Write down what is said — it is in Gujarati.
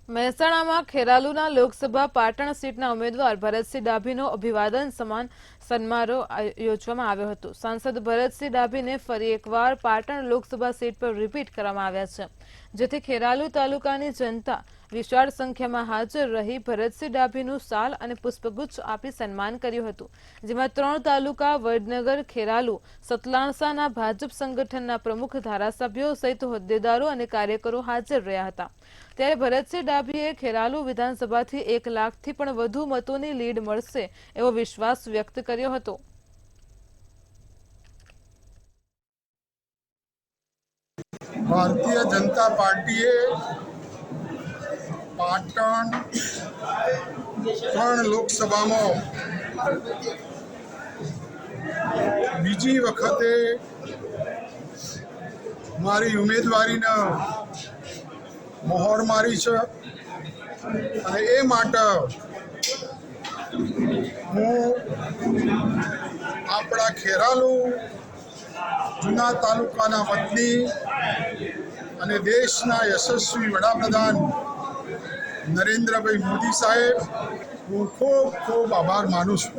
મહેસાણામાં ખેરાલુના લોકસભા પાટણ સીટના ઉમેદવાર ભરતસિંહ ડાભીનો અભિવાદન સમારોહ યોજવામાં આવ્યો હતો। સાંસદ ભરતસિંહ ડાભીને ફરી એકવાર પાટણ લોકસભા સીટ પર રિપીટ કરવામાં આવ્યા છે, જેથી ખેરાલુ તાલુકાની જનતા વિશાળ સંખ્યામાં હાજર રહી ભરતસિંહ ડાભીનું શાલ અને પુષ્પગુચ્છ આપી સન્માન કર્યું હતું, જેમાં 3 તાલુકા વડનગર, ખેરાલુ, સતલાણસાના ભાજપ સંગઠનના પ્રમુખ, ધારાસભ્યો સહિત હોદ્દેદારો અને કાર્યકરો હાજર રહ્યા હતા। ત્યારે ભરતસિંહ ડાભીએ ખેરાલુ વિધાનસભાથી 1 લાખથી પણ વધુ મતોની લીડ મળશે એવો વિશ્વાસ વ્યક્ત કર્યો હતો। भारतीय जनता पार्टी पाटण 3 लोकसभा में बीजी वखते मारी उम्मीदवारी ने मोहर मारी है અને એ માટે હું આપણા ખેરાલુ જૂના તાલુકાના વતની અને દેશના યશસ્વી વડાપ્રધાન નરેન્દ્રભાઈ મોદી સાહેબ હું ખૂબ ખૂબ આભાર માનું છું।